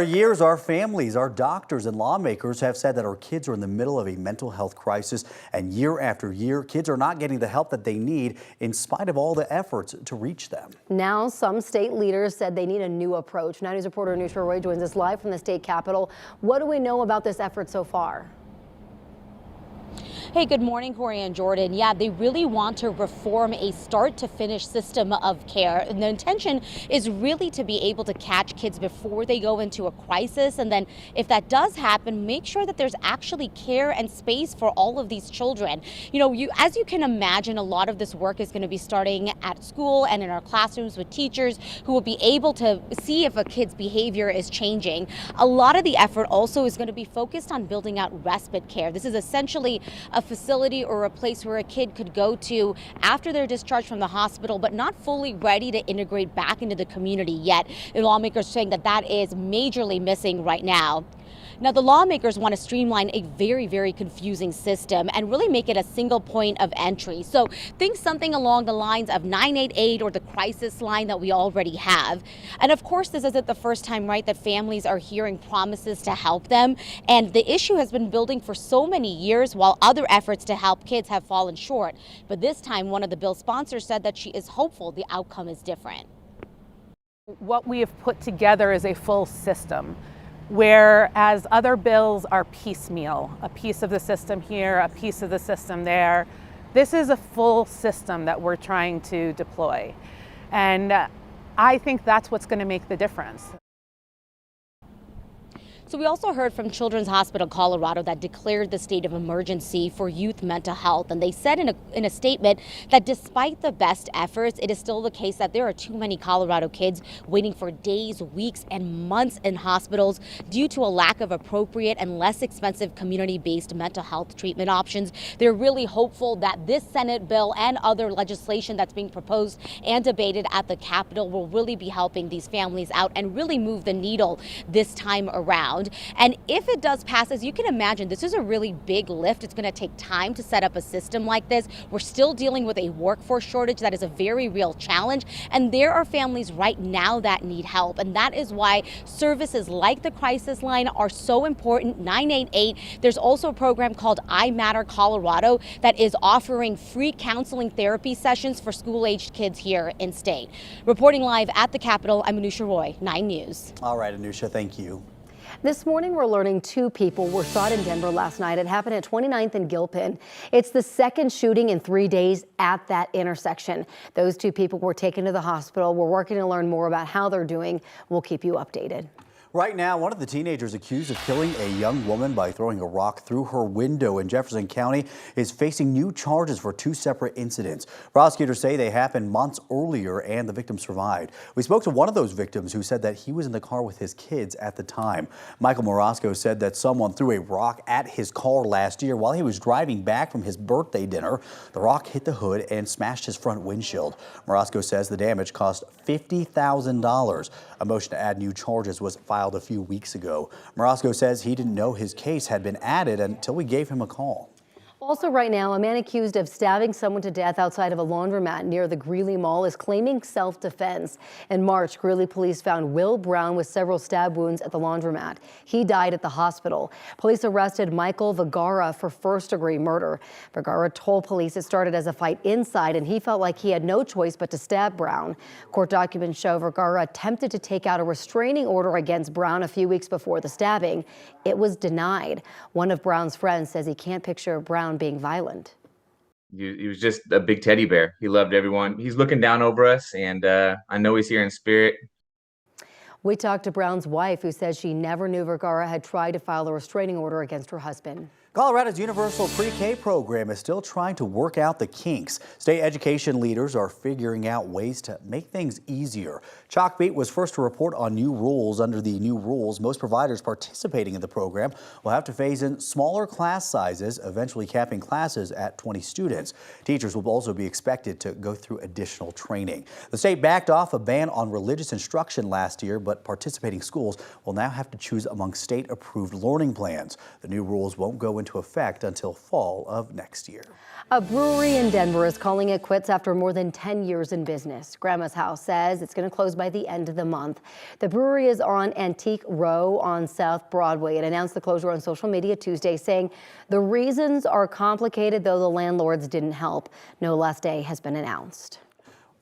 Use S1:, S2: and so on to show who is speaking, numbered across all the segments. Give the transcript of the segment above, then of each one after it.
S1: For years, our families, our doctors and lawmakers have said that our kids are in the middle of a mental health crisis, and year after year, kids are not getting the help that they need in spite of all the efforts to reach them.
S2: Now, some state leaders said they need a new approach. 9 News reporter Anusha Roy joins us live from the state capitol. What do we know about this effort so far?
S3: Hey, good morning, Corey and Jordan. Yeah, they really want to reform a start-to-finish system of care. And the intention is really to be able to catch kids before they go into a crisis. And then if that does happen, make sure that there's actually care and space for all of these children. You know, as you can imagine, a lot of this work is going to be starting at school and in our classrooms with teachers who will be able to see if a kid's behavior is changing. A lot of the effort also is going to be focused on building out respite care. This is essentially a facility or a place where a kid could go to after they're discharged from the hospital, but not fully ready to integrate back into the community yet. The lawmakers saying that that is majorly missing right now. Now, the lawmakers want to streamline a very, very confusing system and really make it a single point of entry. So think something along the lines of 988 or the crisis line that we already have. And of course, this isn't the first time, right, that families are hearing promises to help them. And the issue has been building for so many years while other efforts to help kids have fallen short. But this time, one of the bill sponsors said that she is hopeful the outcome is different.
S4: What we have put together is a full system, whereas other bills are piecemeal, a piece of the system here, a piece of the system there. This is a full system that we're trying to deploy. And I think that's what's going to make the difference.
S3: So we also heard from Children's Hospital Colorado that declared the state of emergency for youth mental health. And they said in a statement that despite the best efforts, it is still the case that there are too many Colorado kids waiting for days, weeks, and months in hospitals due to a lack of appropriate and less expensive community-based mental health treatment options. They're really hopeful that this Senate bill and other legislation that's being proposed and debated at the Capitol will really be helping these families out and really move the needle this time around. And if it does pass, as you can imagine, this is a really big lift. It's going to take time to set up a system like this. We're still dealing with a workforce shortage that is a very real challenge. And there are families right now that need help. And that is why services like the crisis line are so important. 988. There's also a program called I Matter Colorado that is offering free counseling therapy sessions for school-aged kids here in state. Reporting live at the Capitol, I'm Anusha Roy, 9 News.
S1: All right, Anusha, thank you.
S2: This morning, we're learning 2 people were shot in Denver last night. It happened at 29th and Gilpin. It's the second shooting in 3 days at that intersection. Those 2 people were taken to the hospital. We're working to learn more about how they're doing. We'll keep you updated.
S1: Right now, one of the teenagers accused of killing a young woman by throwing a rock through her window in Jefferson County is facing new charges for 2 separate incidents. Prosecutors say they happened months earlier and the victim survived. We spoke to one of those victims who said that he was in the car with his kids at the time. Michael Morosco said that someone threw a rock at his car last year while he was driving back from his birthday dinner. The rock hit the hood and smashed his front windshield. Morosco says the damage cost $50,000. A motion to add new charges was filed a few weeks ago. Morosco says he didn't know his case had been added until we gave him a call.
S2: Also right now, a man accused of stabbing someone to death outside of a laundromat near the Greeley Mall is claiming self-defense. In March, Greeley police found Will Brown with several stab wounds at the laundromat. He died at the hospital. Police arrested Michael Vergara for first-degree murder. Vergara told police it started as a fight inside and he felt like he had no choice but to stab Brown. Court documents show Vergara attempted to take out a restraining order against Brown a few weeks before the stabbing. It was denied. One of Brown's friends says he can't picture Brown being violent.
S5: He was just a big teddy bear. He loved everyone. He's looking down over us, and I know he's here in spirit.
S2: We talked to Brown's wife, who says she never knew Vergara had tried to file a restraining order against her husband.
S1: Colorado's universal pre-K program is still trying to work out the kinks. State education leaders are figuring out ways to make things easier. Chalkbeat was first to report on new rules. Under the new rules, most providers participating in the program will have to phase in smaller class sizes, eventually capping classes at 20 students. Teachers will also be expected to go through additional training. The state backed off a ban on religious instruction last year, but participating schools will now have to choose among state-approved learning plans. The new rules won't go into effect until fall of next year.
S2: A brewery in Denver is calling it quits after more than 10 years in business. Grandma's House says it's going to close by the end of the month. The brewery is on Antique Row on South Broadway. It announced the closure on social media Tuesday, saying the reasons are complicated, though the landlords didn't help. No last day has been announced.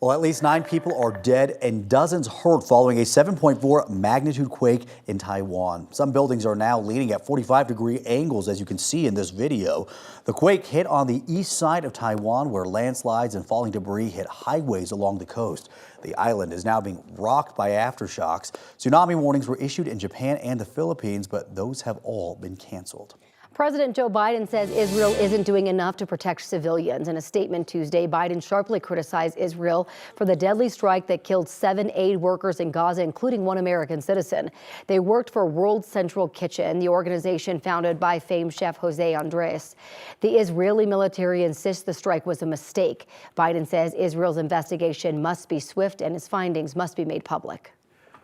S1: Well, at least 9 people are dead and dozens hurt following a 7.4 magnitude quake in Taiwan. Some buildings are now leaning at 45-degree angles, as you can see in this video. The quake hit on the east side of Taiwan, where landslides and falling debris hit highways along the coast. The island is now being rocked by aftershocks. Tsunami warnings were issued in Japan and the Philippines, but those have all been canceled.
S2: President Joe Biden says Israel isn't doing enough to protect civilians. In a statement Tuesday, Biden sharply criticized Israel for the deadly strike that killed 7 aid workers in Gaza, including 1 American citizen. They worked for World Central Kitchen, the organization founded by famed chef Jose Andres. The Israeli military insists the strike was a mistake. Biden says Israel's investigation must be swift and its findings must be made public.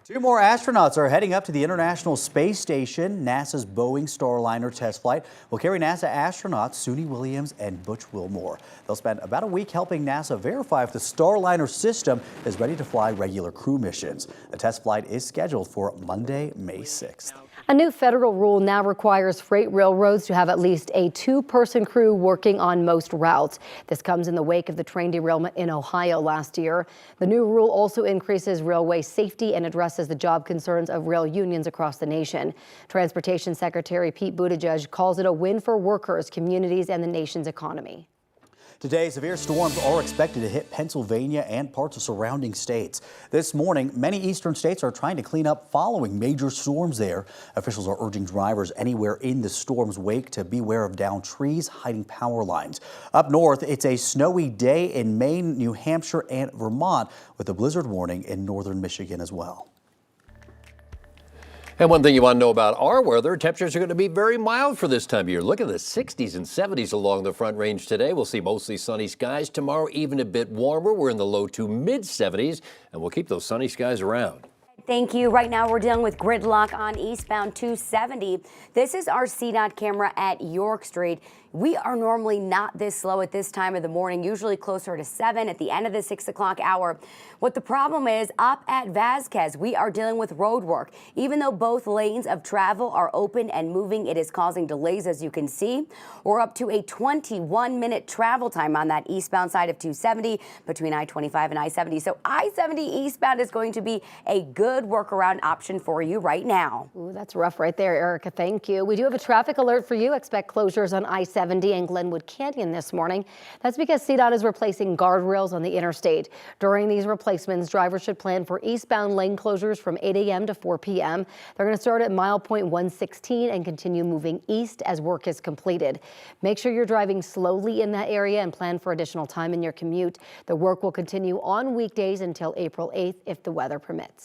S1: 2 more astronauts are heading up to the International Space Station. NASA's Boeing Starliner test flight will carry NASA astronauts Suni Williams and Butch Wilmore. They'll spend about a week helping NASA verify if the Starliner system is ready to fly regular crew missions. The test flight is scheduled for Monday, May 6th.
S2: A new federal rule now requires freight railroads to have at least a 2-person crew working on most routes. This comes in the wake of the train derailment in Ohio last year. The new rule also increases railway safety and addresses the job concerns of rail unions across the nation. Transportation Secretary Pete Buttigieg calls it a win for workers, communities, and the nation's economy.
S1: Today, severe storms are expected to hit Pennsylvania and parts of surrounding states. This morning, many eastern states are trying to clean up following major storms there. Officials are urging drivers anywhere in the storm's wake to beware of downed trees, hiding power lines. Up north, it's a snowy day in Maine, New Hampshire, and Vermont, with a blizzard warning in northern Michigan as well.
S6: And one thing you want to know about our weather, temperatures are going to be very mild for this time of year. Look at the 60s and 70s along the Front Range today. We'll see mostly sunny skies. Tomorrow, even a bit warmer. We're in the low to mid 70s, and we'll keep those sunny skies around.
S7: Thank you. Right now, we're dealing with gridlock on eastbound 270. This is our CDOT camera at York Street. We are normally not this slow at this time of the morning, usually closer to 7 at the end of the 6 o'clock hour. What the problem is, up at Vasquez, we are dealing with road work. Even though both lanes of travel are open and moving, it is causing delays, as you can see. We're up to a 21-minute travel time on that eastbound side of 270 between I-25 and I-70. So I-70 eastbound is going to be a good workaround option for you right now.
S2: Ooh, that's rough right there, Erica. Thank you. We do have a traffic alert for you. Expect closures on I-70 and Glenwood Canyon this morning. That's because CDOT is replacing guardrails on the interstate. During these replacements, drivers should plan for eastbound lane closures from 8 a.m. to 4 p.m. They're going to start at mile point 116 and continue moving east as work is completed. Make sure you're driving slowly in that area and plan for additional time in your commute. The work will continue on weekdays until April 8th if the weather permits.